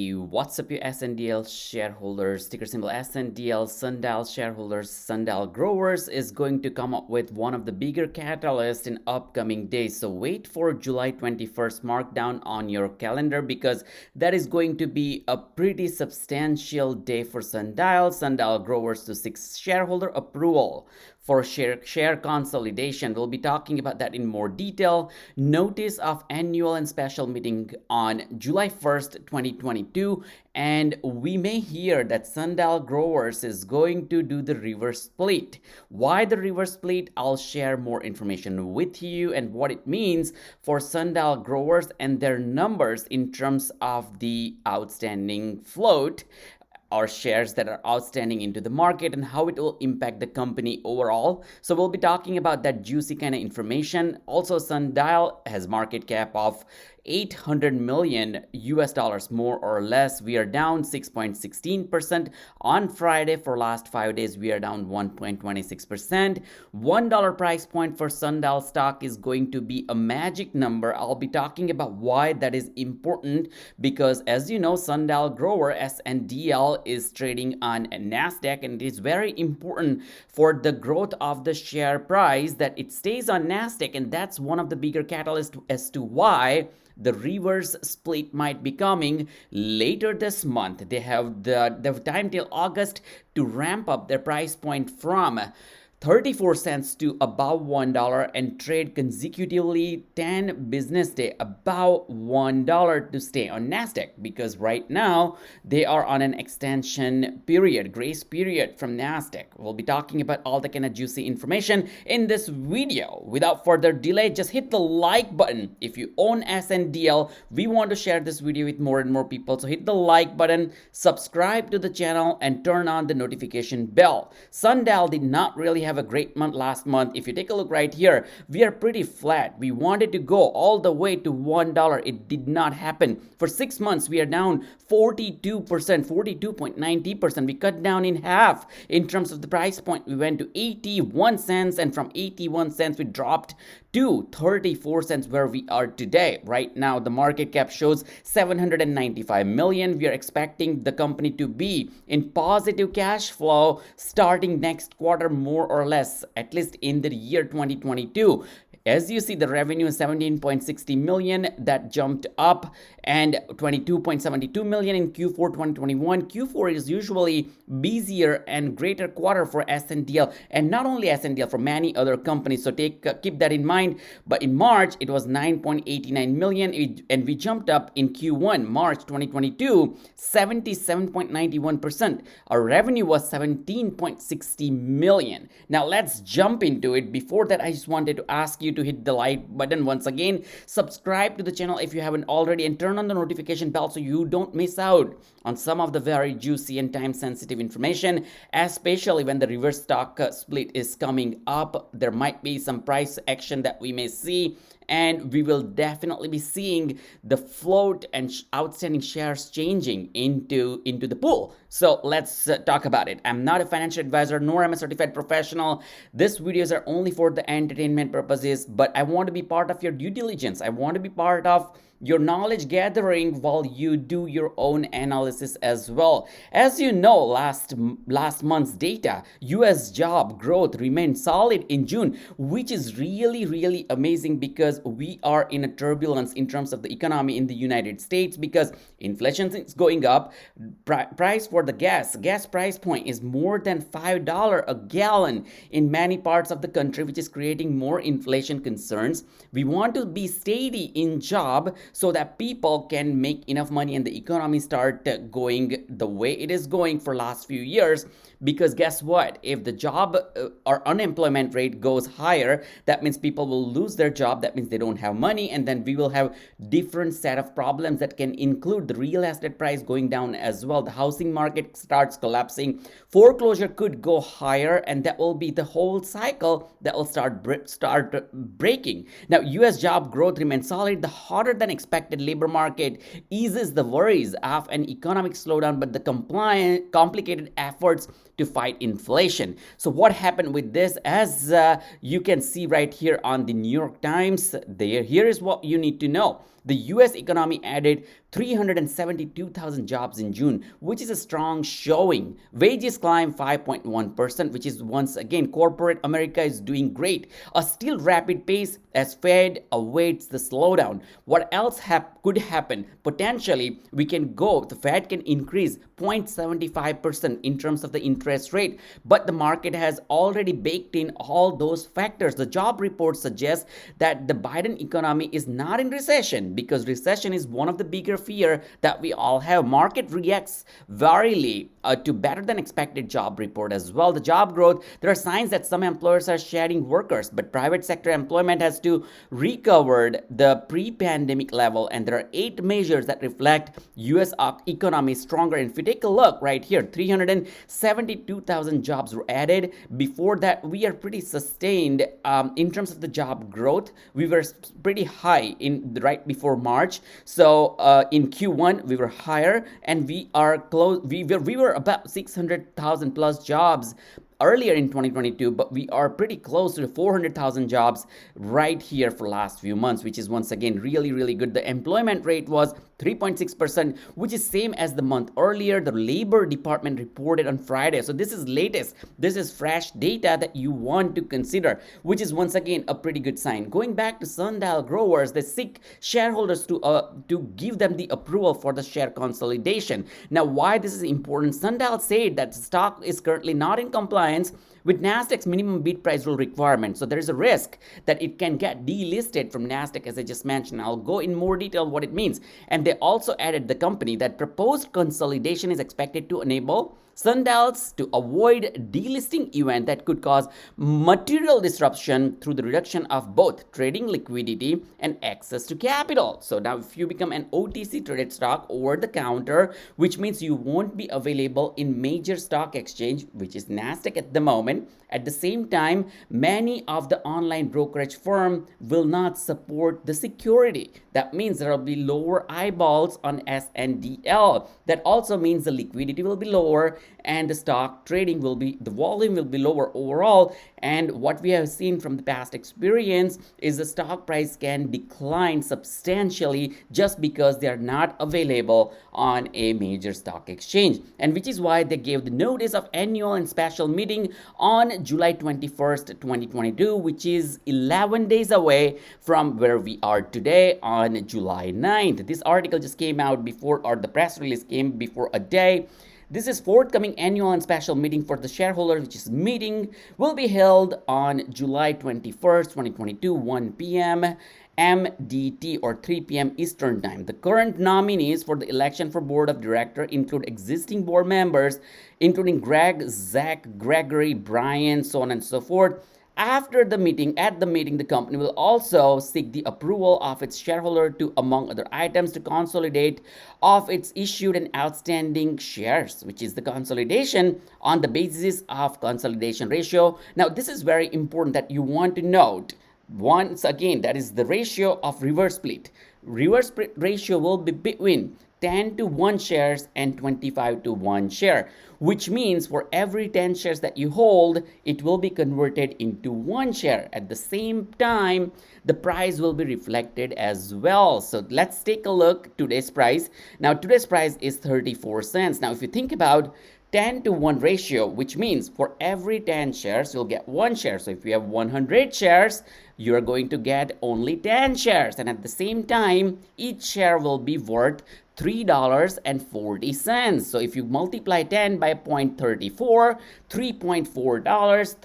What's up, you Sndl shareholders? Ticker symbol Sndl. Sundial shareholders, Sundial growers is going to come up with one of the bigger catalysts in upcoming days. So wait for July 21st, mark down on your calendar, because that is going to be a pretty substantial day for Sundial. Sundial growers to seek shareholder approval for share consolidation. We'll be talking about that in more detail. Notice of annual and special meeting on July 1st, 2022. And we may hear that Sundial growers is going to do the reverse split. Why the reverse split? I'll share more information with you and what it means for Sundial growers and their numbers in terms of the outstanding float or shares that are outstanding into the market and how it will impact the company overall. So we'll be talking about that juicy kind of information. Also, Sundial has market cap of 800 million US dollars, more or less. We are down 6.16% on Friday. For last 5 days, we are down 1.26%. $1 price point for Sundial stock is going to be a magic number. I'll be talking about why that is important, because as you know, Sundial grower Sndl is trading on Nasdaq, and it is very important for the growth of the share price that it stays on Nasdaq, and that's one of the bigger catalysts as to why the reverse split might be coming later this month. They have the time till August to ramp up their price point from 34 cents to above $1 and trade consecutively 10 business day above $1 to stay on Nasdaq, because right now they are on an extension period, grace period from Nasdaq. We'll be talking about all the kind of juicy information in this video. Without further delay, just hit the like button. If you own Sndl, we want to share this video with more and more people, so hit the like button, subscribe to the channel, and turn on the notification bell. Sundial did not really have a great month last month. If you take a look right here, we are pretty flat. We wanted to go all the way to $1. It did not happen. For 6 months, we are down 42%, 42.90%. We cut down in half in terms of the price point. We went to 81 cents, and from 81 cents, we dropped to 34 cents where we are today. Right now, the market cap shows 795 million. We are expecting the company to be in positive cash flow starting next quarter, more or less, at least in the year 2022. As you see, the revenue is 17.60 million. That jumped up, and 22.72 million in Q4 2021. Q4 is usually busier and greater quarter for Sndl, and not only Sndl, for many other companies. So keep that in mind. But in March, it was 9.89 million, and we jumped up in Q1 March 2022 77.91%. Our revenue was 17.60 million. Now let's jump into it. Before that, I just wanted to ask you to hit the like button once again, subscribe to the channel if you haven't already, and turn on the notification bell so you don't miss out on some of the very juicy and time sensitive information, especially when the reverse stock split is coming up. There might be some price action that we may see, and we will definitely be seeing the float and outstanding shares changing into the pool. So let's talk about it. I'm not a financial advisor, nor am I a certified professional. These videos are only for the entertainment purposes, but I want to be part of your due diligence. I want to be part of your knowledge gathering while you do your own analysis as well. As you know, last month's data, US job growth remained solid in June, which is really amazing, because we are in a turbulence in terms of the economy in the United States, because inflation is going up. Price for the gas price point is more than $5 a gallon in many parts of the country, which is creating more inflation concerns. We want to be steady in job so that people can make enough money and the economy start going the way it is going for last few years. Because guess what? If the job or unemployment rate goes higher, that means people will lose their job. That means they don't have money, and then we will have different set of problems that can include the real estate price going down as well. The housing market starts collapsing. Foreclosure could go higher, and that will be the whole cycle that will start breaking. Now, US job growth remains solid. The hotter than expected labor market eases the worries of an economic slowdown, but the complicated efforts to fight inflation. So what happened with this? As you can see right here on the New York Times, here is what you need to know. The US economy added 372,000 jobs in June, which is a strong showing. Wages climbed 5.1%, which is once again corporate America is doing great. A still rapid pace as Fed awaits the slowdown. What else could happen? Potentially, the Fed can increase 0.75% in terms of the interest rate, but the market has already baked in all those factors. The job report suggests that the Biden economy is not in recession, because recession is one of the bigger fear that we all have. Market reacts warily to better than expected job report as well. The job growth, there are signs that some employers are shedding workers, but private sector employment has to recovered the pre-pandemic level, and there are 8 measures that reflect US economy stronger. And if you take a look right here, 372,000 jobs were added. Before that, we are pretty sustained in terms of the job growth. We were pretty high in right before March. So in Q1 we were higher, and we are close. We were about 600,000 plus jobs earlier in 2022, but we are pretty close to 400,000 jobs right here for last few months, which is once again really good. The employment rate was 3.6%, which is same as the month earlier. The Labor Department reported on Friday. So this is latest. This is fresh data that you want to consider, which is once again a pretty good sign. Going back to Sundial growers, they seek shareholders to give them the approval for the share consolidation. Now, why this is important? Sundial said that the stock is currently not in compliance with Nasdaq's minimum bid price rule requirement. So there is a risk that it can get delisted from Nasdaq, as I just mentioned. I'll go in more detail what it means. And they also added the company that proposed consolidation is expected to enable Sundials to avoid delisting event that could cause material disruption through the reduction of both trading liquidity and access to capital. So now if you become an OTC traded stock over the counter, which means you won't be available in major stock exchange, which is Nasdaq at the moment. At the same time, many of the online brokerage firm will not support the security. That means there will be lower eyeballs on Sndl. That also means the liquidity will be lower, and the stock trading the volume will be lower overall. And what we have seen from the past experience is the stock price can decline substantially just because they are not available on a major stock exchange. And which is why they gave the notice of annual and special meeting on July 21st, 2022, which is 11 days away from where we are today on July 9th. This article just came out before, or the press release came before a day. This is forthcoming annual and special meeting for the shareholders, which is meeting will be held on July 21st, 2022, 1 p.m. MDT or 3 p.m. Eastern Time. The current nominees for the election for Board of Directors include existing board members, including Greg, Zach, Gregory, Brian, so on and so forth. At the meeting, the company will also seek the approval of its shareholder to, among other items, to consolidate of its issued and outstanding shares, which is the consolidation on the basis of consolidation ratio. Now, this is very important that you want to note. Once again, that is the ratio of reverse split. Reverse split ratio will be between 10:1 shares and 25:1 share, which means for every 10 shares that you hold, it will be converted into 1 share. At the same time, the price will be reflected as well. So let's take a look today's price. Now today's price is 34 cents. Now if you think about 10:1 ratio, which means for every 10 shares, you'll get 1 share. So if you have 100 shares, you're going to get only 10 shares. And at the same time, each share will be worth $3.40. So if you multiply 10 by 0.34, $3.4,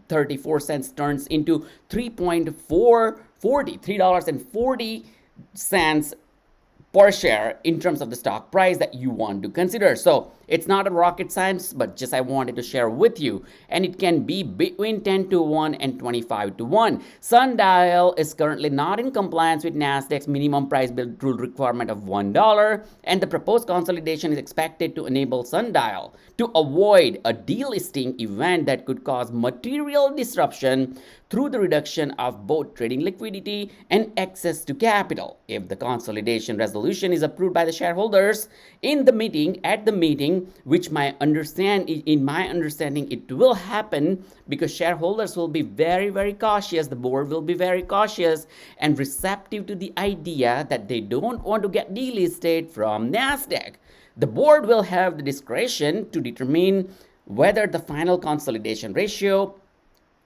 34 cents turns into $3.40 per share in terms of the stock price that you want to consider. So it's not a rocket science, but just I wanted to share with you. And it can be between 10:1 and 25:1. Sundial is currently not in compliance with Nasdaq's minimum price bid rule requirement of $1, and the proposed consolidation is expected to enable Sundial to avoid a delisting event that could cause material disruption through the reduction of both trading liquidity and access to capital. If the consolidation resolution resolution is approved by the shareholders in the meeting, which in my understanding, it will happen because shareholders will be very, very cautious. The board will be very cautious and receptive to the idea that they don't want to get delisted from Nasdaq. The board will have the discretion to determine whether the final consolidation ratio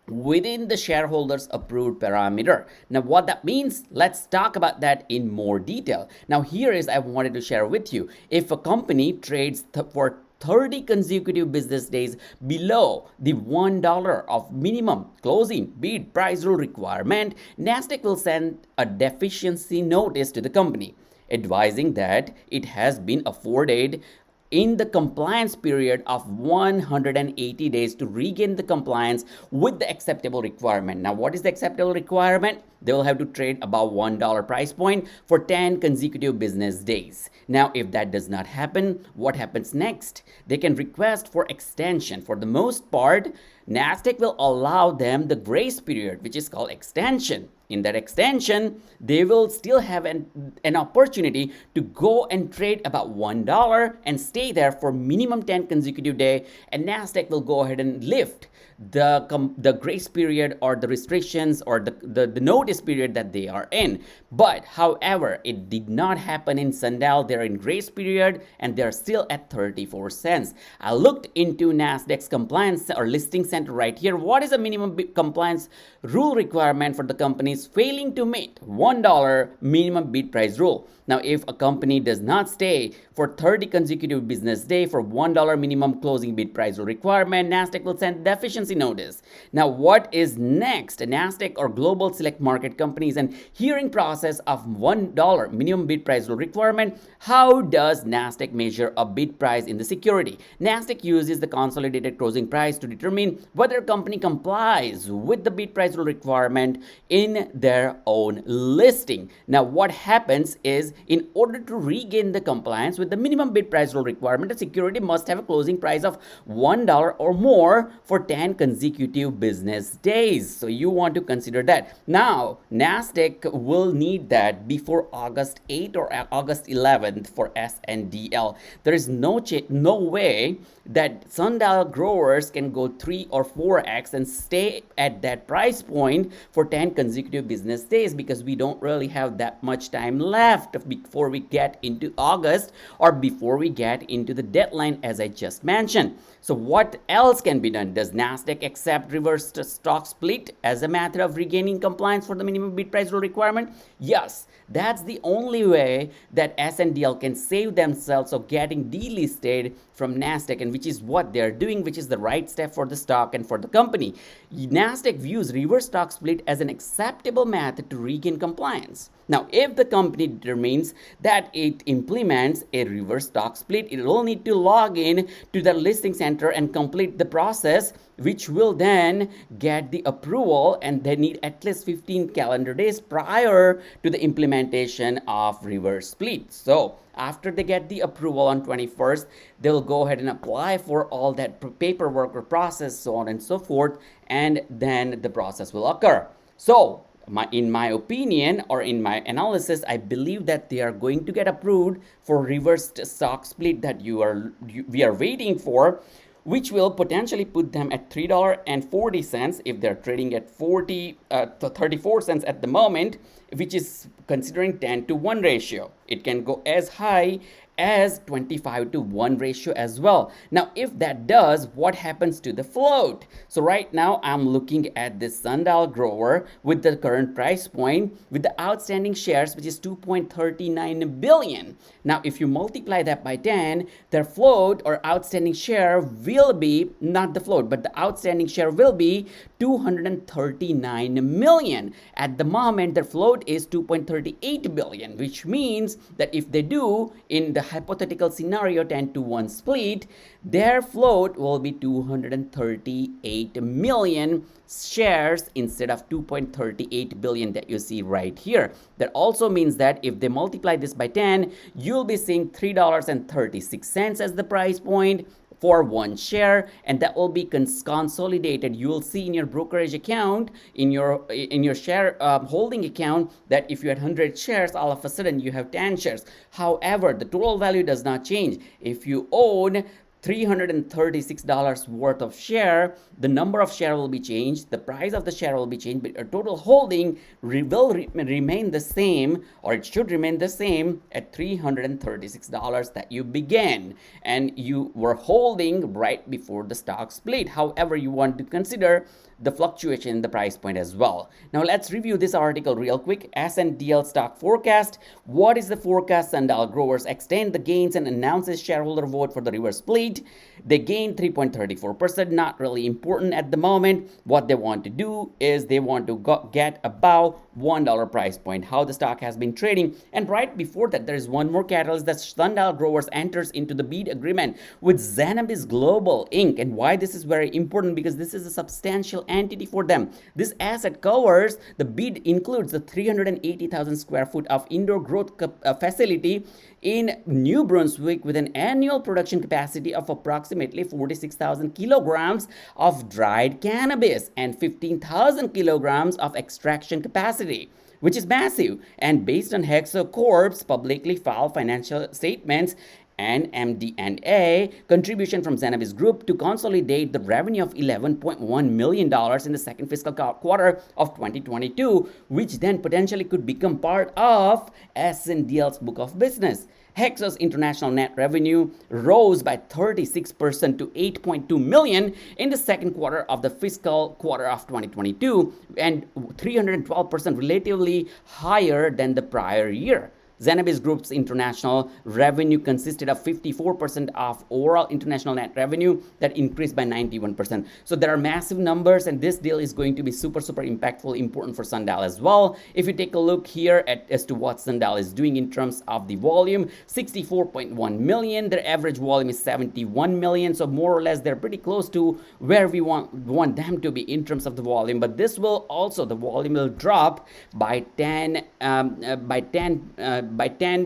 within the shareholders approved parameter. Now what that means, let's talk about that in more detail. Now here is I wanted to share with you, if a company trades for 30 consecutive business days below the $1 of minimum closing bid price rule requirement, Nasdaq will send a deficiency notice to the company advising that it has been afforded in the compliance period of 180 days to regain the compliance with the acceptable requirement. Now, what is the acceptable requirement? They will have to trade above $1 price point for 10 consecutive business days. Now, if that does not happen, what happens next? They can request for extension. For the most part, Nasdaq will allow them the grace period, which is called extension. In that extension, they will still have an opportunity to go and trade about $1 and stay there for minimum 10 consecutive days, and Nasdaq will go ahead and lift the grace period or the restrictions or the notice period that they are in. But however, it did not happen in Sndl. They're in grace period and they're still at 34 cents. I looked into Nasdaq's compliance or listing center right here. What is the minimum compliance rule requirement for the companies failing to meet $1 minimum bid price rule? Now, if a company does not stay for 30 consecutive business days for $1 minimum closing bid price rule requirement, Nasdaq will send deficiency notice. Now, what is next? Nasdaq or global select market companies and hearing process of $1 minimum bid price rule requirement. How does Nasdaq measure a bid price in the security? Nasdaq uses the consolidated closing price to determine whether a company complies with the bid price rule requirement in their own listing. Now, what happens is, in order to regain the compliance with the minimum bid price rule requirement, the security must have a closing price of $1 or more for 10 consecutive business days. So you want to consider that. Now, Nasdaq will need that before August 8th or August 11th for Sndl. There is no way that Sundial growers can go 3 or 4x and stay at that price point for 10 consecutive business days, because we don't really have that much time left before we get into August or before we get into the deadline, as I just mentioned. So what else can be done? Does Nasdaq accept reverse stock split as a method of regaining compliance for the minimum bid price rule requirement? Yes, that's the only way that Sndl can save themselves of getting delisted from Nasdaq, and which is what they're doing, which is the right step for the stock and for the company. Nasdaq views reverse stock split as an acceptable method to regain compliance. Now, if the company determines that it implements a reverse stock split, it will need to log in to the listing center and complete the process, which will then get the approval, and they need at least 15 calendar days prior to the implementation of reverse split. So after they get the approval on 21st, they'll go ahead and apply for all that paperwork or process, so on and so forth, and then the process will occur. So in my opinion, or in my analysis, I believe that they are going to get approved for reversed stock split that we are waiting for, which will potentially put them at $3.40 if they're trading at 34 cents at the moment, which is considering 10-to-1 ratio. It can go as high as 25-to-1 ratio as well. Now, if that does, what happens to the float? So right now, I'm looking at this Sundial grower with the current price point with the outstanding shares, which is 2.39 billion. Now, if you multiply that by 10, their float or outstanding share will be, not the float, but the outstanding share will be 239 million. At the moment, their float is 2.38 billion, which means that if they do, in the hypothetical scenario 10-to-1 split, their float will be 238 million shares instead of 2.38 billion that you see right here. That also means that if they multiply this by 10, you'll be seeing $3.36 as the price point, for one share, and that will be consolidated. You will see in your brokerage account, in your share holding account, that if you had 100 shares, all of a sudden you have 10 shares. However, the total value does not change. If you own $336 worth of share, the number of share will be changed, the price of the share will be changed, but your total holding will remain the same, or it should remain the same at $336 that you began and you were holding right before the stock split. However, you want to consider the fluctuation in the price point as well. Now let's review this article real quick. Sndl stock forecast. What is the forecast? Sndl growers extend the gains and announces shareholder vote for the reverse split. They gained 3.34%, not really important at the moment. What they want to do is they want to get above $1 price point, how the stock has been trading. And right before that, there is one more catalyst, that Sundial growers enters into the bid agreement with Zenabis Global Inc. And why this is very important, because this is a substantial entity for them. This asset covers, the bid includes the 380,000 square foot of indoor growth facility in New Brunswick with an annual production capacity of approximately 46,000 kilograms of dried cannabis and 15,000 kilograms of extraction capacity, which is massive. And based on Hexo Corp's publicly filed financial statements and MD&A, contribution from Zenabis Group to consolidate the revenue of $11.1 million in the second fiscal quarter of 2022, which then potentially could become part of Sndl's book of business. Hexo's international net revenue rose by 36% to $8.2 million in the second quarter of the fiscal quarter of 2022 and 312% relatively higher than the prior year. Zenabis Group's international revenue consisted of 54% of overall international net revenue that increased by 91%. So there are massive numbers, and this deal is going to be super impactful, important for Sundial as well. If you take a look here as to what Sundial is doing in terms of the volume, 64.1 million. Their average volume is 71 million. So more or less they're pretty close to where we want them to be in terms of the volume. But this will also, the volume will drop by 10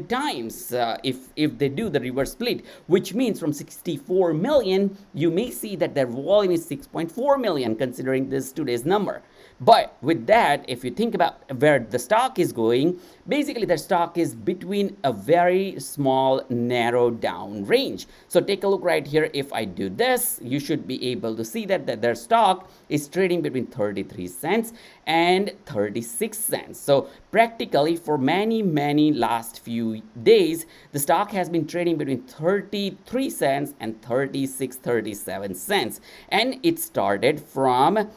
times if they do the reverse split, which means from 64 million, you may see that their volume is 6.4 million considering this today's number. But with that, if you think about where the stock is going, basically their stock is between a very small, narrow down range. So take a look right here. If I do this, you should be able to see that their stock is trading between 33 cents and 36 cents. So practically for many last few days, the stock has been trading between 33 cents and 37 cents. And it started from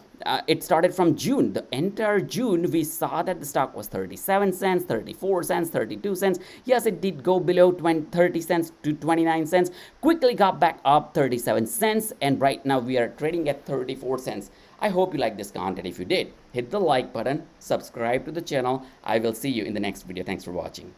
June. The entire June, we saw that the stock was 37 cents, 34 cents, 32 cents. Yes, it did go below 30 cents to 29 cents, quickly got back up 37 cents, and right now we are trading at 34 cents. I hope you like this content. If you did, hit the like button, subscribe to the channel. I will see you in the next video. Thanks for watching.